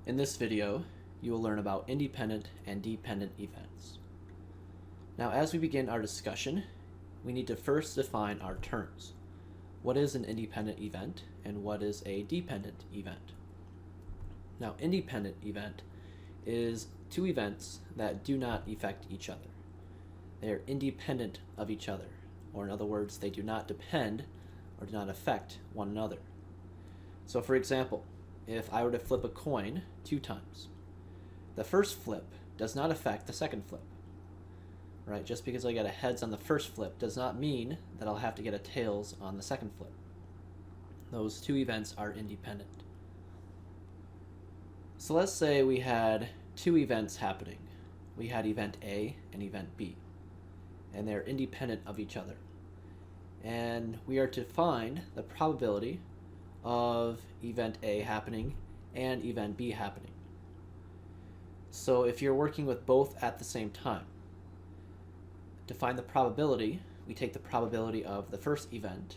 In this video, you will learn about independent and dependent events. Now, as we begin our discussion, we need to first define our terms. What is an independent event and what is a dependent event? Now, independent event is two events that do not affect each other. They are independent of each other, or in other words, they do not depend or do not affect one another. So for example, if I were to flip a coin 2 times, the first flip does not affect the second flip. Right? Just because I get a heads on the first flip does not mean that I'll have to get a tails on the second flip. Those two events are independent. So let's say we had two events happening. We had event A and event B, and they're independent of each other. And we are to find the probability of event A happening and event B happening. So if you're working with both at the same time, to find the probability, we take the probability of the first event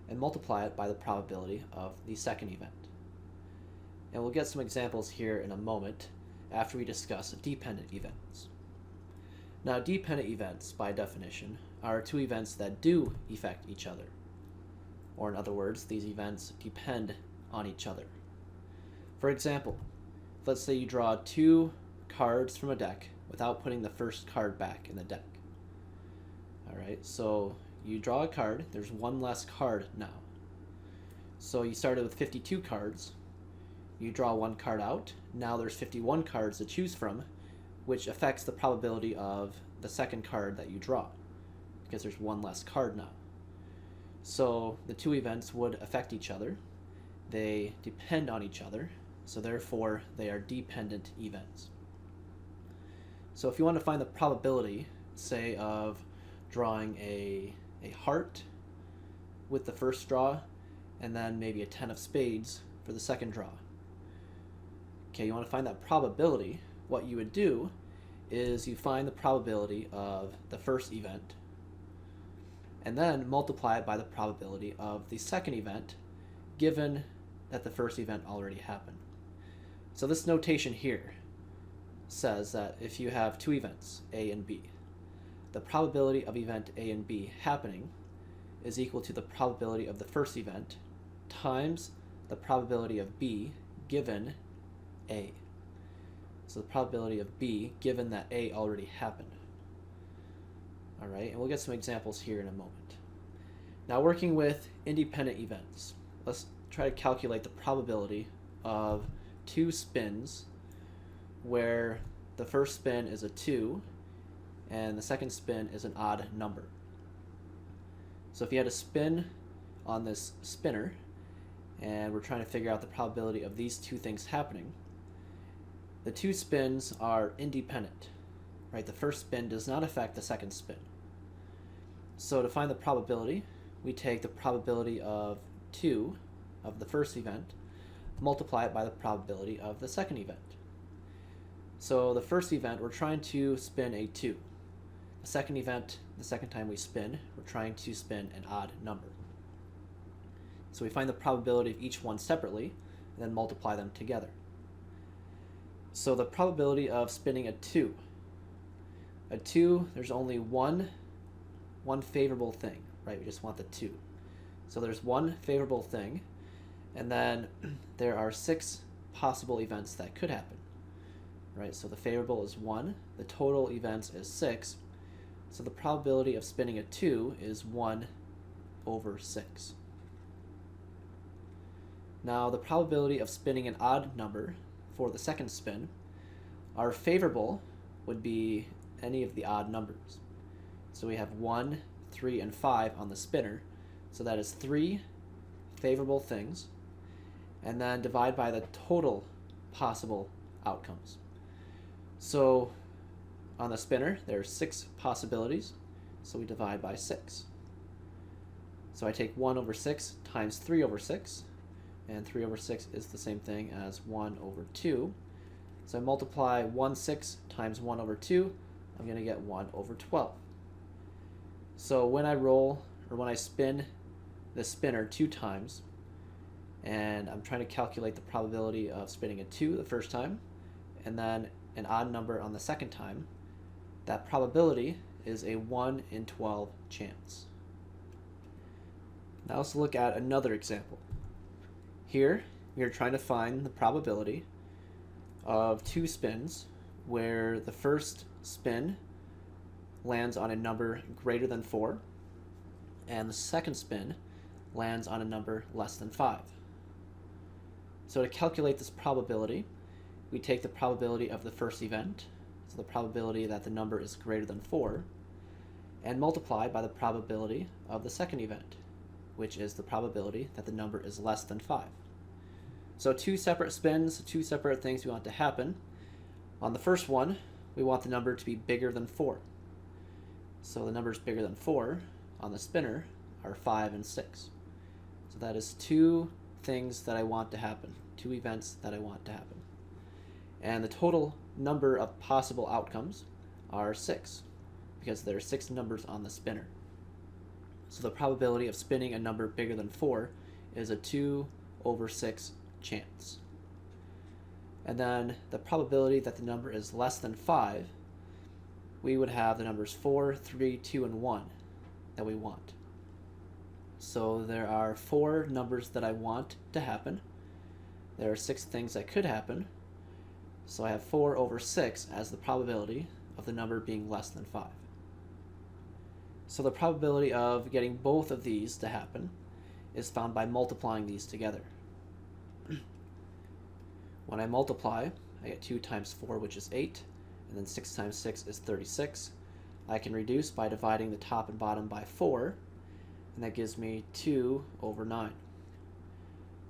and multiply it by the probability of the second event. And we'll get some examples here in a moment after we discuss dependent events. Now, dependent events, by definition, are two events that do affect each other. Or in other words, these events depend on each other. For example, let's say you draw 2 cards from a deck without putting the first card back in the deck. Alright, so you draw a card, there's one less card now. So you started with 52 cards, you draw 1 card out, now there's 51 cards to choose from, which affects the probability of the second card that you draw, because there's 1 less card now. So the two events would affect each other, they depend on each other, so therefore they are dependent events. So if you want to find the probability, say, of drawing a heart with the first draw, and then maybe a 10 of spades for the second draw. Okay, you want to find that probability. What you would do is you find the probability of the first event, and then multiply it by the probability of the second event, given that the first event already happened. So this notation here says that if you have two events, A and B, the probability of event A and B happening is equal to the probability of the first event times the probability of B given A. So the probability of B given that A already happened. Alright, and we'll get some examples here in a moment. Now, working with independent events, let's try to calculate the probability of 2 spins where the first spin is a 2 and the second spin is an odd number. So if you had a spin on this spinner and we're trying to figure out the probability of these two things happening, the 2 spins are independent, right? The first spin does not affect the second spin. So to find the probability, we take the probability of 2 of the first event, multiply it by the probability of the second event. So the first event, we're trying to spin a 2. The second event, the second time we spin, we're trying to spin an odd number. So we find the probability of each one separately, and then multiply them together. So the probability of spinning a 2. A 2, there's only one favorable thing, right? We just want the 2. So there's one favorable thing, and then there are 6 possible events that could happen, right? So the favorable is 1, the total events is 6, so the probability of spinning a 2 is 1 over 6. Now the probability of spinning an odd number for the second spin, our favorable would be any of the odd numbers. So we have 1, 3, and 5 on the spinner, so that is 3 favorable things, and then divide by the total possible outcomes. So on the spinner, there are 6 possibilities, so we divide by 6. So I take 1 over 6 times 3 over 6, and 3 over 6 is the same thing as 1 over 2. So I multiply 1/6 times 1 over 2, I'm going to get 1 over 12. So when I roll, or when I spin the spinner 2 times, and I'm trying to calculate the probability of spinning a 2 the first time, and then an odd number on the second time, that probability is a 1 in 12 chance. Now let's look at another example. Here, we are trying to find the probability of 2 spins where the first spin lands on a number greater than 4, and the second spin lands on a number less than 5. So to calculate this probability, we take the probability of the first event, so the probability that the number is greater than 4, and multiply by the probability of the second event, which is the probability that the number is less than 5. So 2 separate spins, 2 separate things we want to happen. On the first one, we want the number to be bigger than 4. So the numbers bigger than 4 on the spinner are 5 and 6. So that is 2 things that I want to happen, 2 events that I want to happen. And the total number of possible outcomes are 6, because there are 6 numbers on the spinner. So the probability of spinning a number bigger than 4 is a 2 over 6 chance. And then the probability that the number is less than 5, we would have the numbers 4, 3, 2, and 1 that we want. So there are 4 numbers that I want to happen. There are 6 things that could happen. So I have 4 over 6 as the probability of the number being less than 5. So the probability of getting both of these to happen is found by multiplying these together. When I multiply, I get 2 times 4, which is 8, and then 6 times 6 is 36. I can reduce by dividing the top and bottom by 4, and that gives me 2 over 9.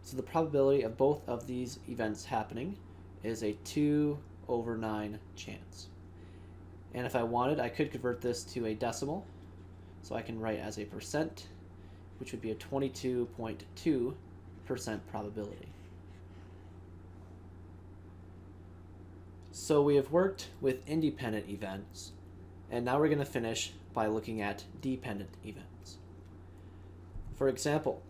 So the probability of both of these events happening is a 2 over 9 chance. And if I wanted, I could convert this to a decimal, so I can write as a percent, which would be a 22.2% probability. So we have worked with independent events, and now we're going to finish by looking at dependent events. For example,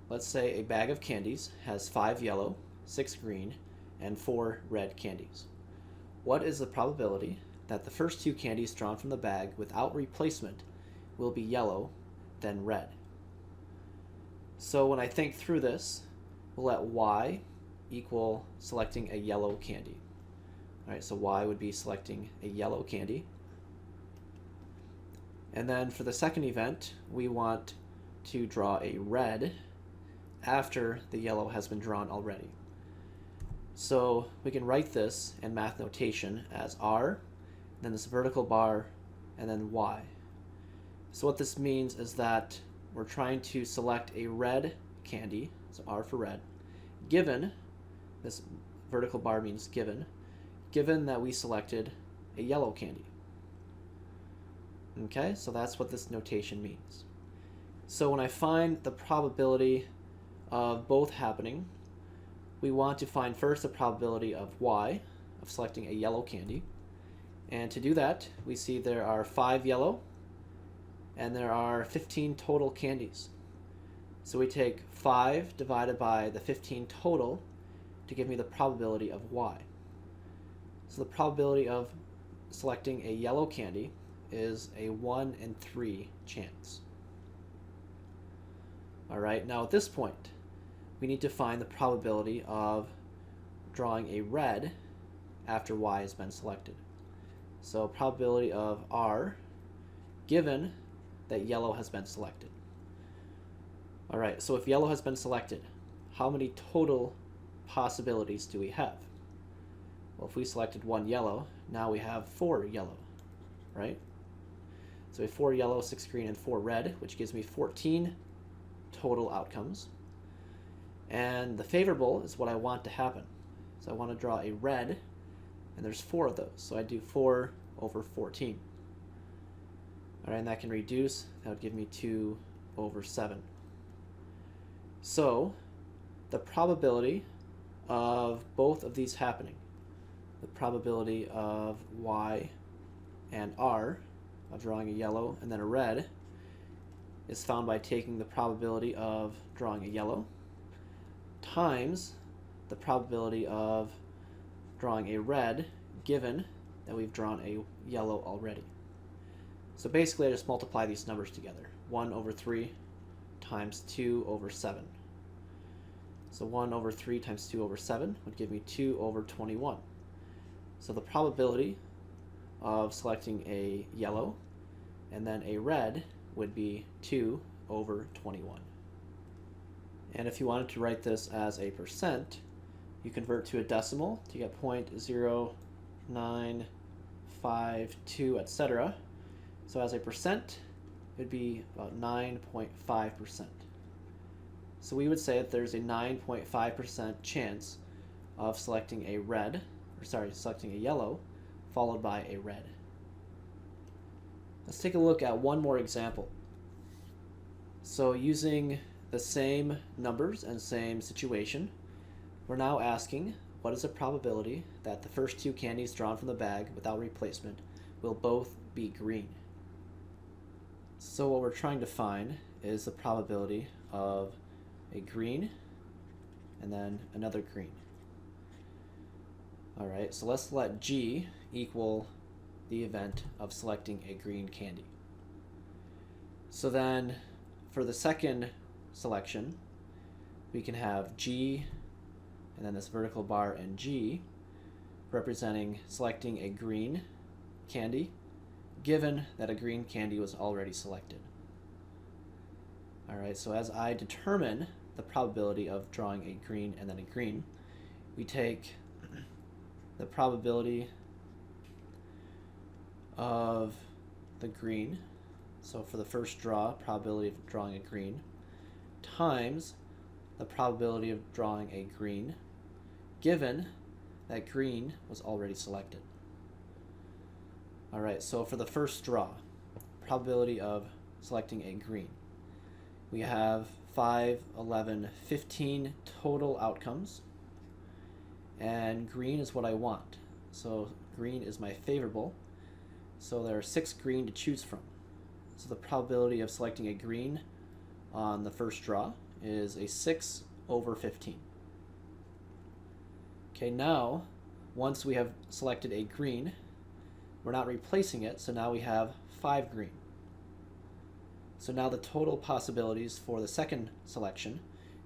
let's say a bag of candies has 5 yellow, 6 green, and 4 red candies. What is the probability that the first 2 candies drawn from the bag without replacement will be yellow, then red? So when I think through this, we'll let y equal selecting a yellow candy. All right, so y would be selecting a yellow candy. And then for the second event, we want to draw a red after the yellow has been drawn already. So we can write this in math notation as r, then this vertical bar, and then y. So what this means is that we're trying to select a red candy, so r for red, given, this vertical bar means given that we selected a yellow candy. Okay, so that's what this notation means. So when I find the probability of both happening, we want to find first the probability of y, of selecting a yellow candy. And to do that, we see there are 5 yellow, and there are 15 total candies. So we take 5 divided by the 15 total to give me the probability of y. So the probability of selecting a yellow candy is a 1 in 3 chance. Alright, now at this point, we need to find the probability of drawing a red after y has been selected. So probability of r, given that yellow has been selected. Alright, so if yellow has been selected, how many total possibilities do we have? Well, if we selected 1 yellow, now we have 4 yellow, right? So we have 4 yellow, 6 green, and 4 red, which gives me 14 total outcomes. And the favorable is what I want to happen. So I want to draw a red, and there's 4 of those. So I do 4 over 14. All right, and that can reduce. That would give me 2 over 7. So the probability of both of these happening, the probability of y and r, of drawing a yellow and then a red, is found by taking the probability of drawing a yellow, times the probability of drawing a red given that we've drawn a yellow already. So basically I just multiply these numbers together. 1 over 3 times 2 over 7. So 1 over 3 times 2 over 7 would give me 2 over 21. So the probability of selecting a yellow and then a red would be 2 over 21. And if you wanted to write this as a percent, you convert to a decimal to get 0.0952, etc. So as a percent, it would be about 9.5%. So we would say that there's a 9.5% chance of selecting a selecting a yellow followed by a red. Let's take a look at one more example. So using the same numbers and same situation, we're now asking what is the probability that the first two candies drawn from the bag without replacement will both be green. So what we're trying to find is the probability of a green and then another green. Alright, so let's let G equal the event of selecting a green candy. So then for the second selection, we can have G and then this vertical bar and G representing selecting a green candy given that a green candy was already selected. Alright, so as I determine the probability of drawing a green and then a green, we take the probability of the green, so for the first draw, probability of drawing a green, times the probability of drawing a green given that green was already selected. Alright, so for the first draw, probability of selecting a green, we have 5, 11, 15 total outcomes, and green is what I want. So green is my favorable, so there are 6 green to choose from. So the probability of selecting a green on the first draw is a 6 over 15. Okay, now once we have selected a green, we're not replacing it, so now we have 5 green. So now the total possibilities for the second selection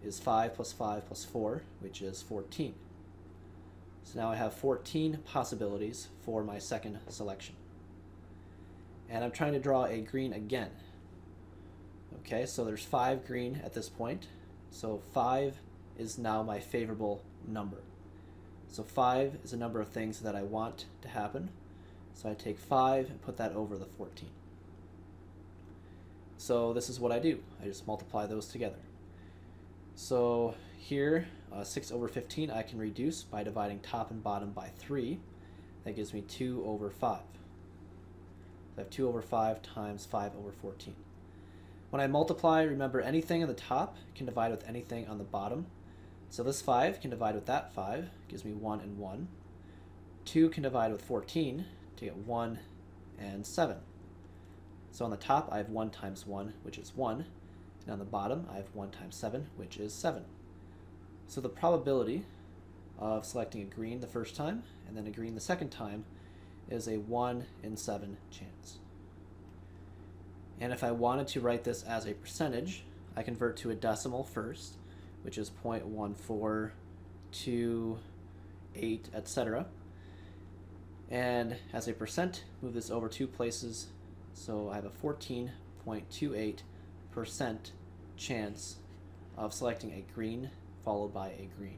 is 5 plus 5 plus 4, which is 14. So now I have 14 possibilities for my second selection. And I'm trying to draw a green again. Okay, so there's 5 green at this point. So 5 is now my favorable number. So 5 is a number of things that I want to happen. So I take 5 and put that over the 14. So this is what I do. I just multiply those together. So here, 6 over 15 I can reduce by dividing top and bottom by 3. That gives me 2 over 5. I have 2 over 5 times 5 over 14. When I multiply, remember anything on the top can divide with anything on the bottom. So this 5 can divide with that 5, gives me 1 and 1. 2 can divide with 14 to get 1 and 7. So on the top I have 1 times 1, which is 1, and on the bottom I have 1 times 7, which is 7. So the probability of selecting a green the first time and then a green the second time is a 1 in 7 chance. And if I wanted to write this as a percentage, I convert to a decimal first, which is 0.1428, etc. And as a percent, move this over 2 places, so I have a 14.28% chance of selecting a green followed by a green.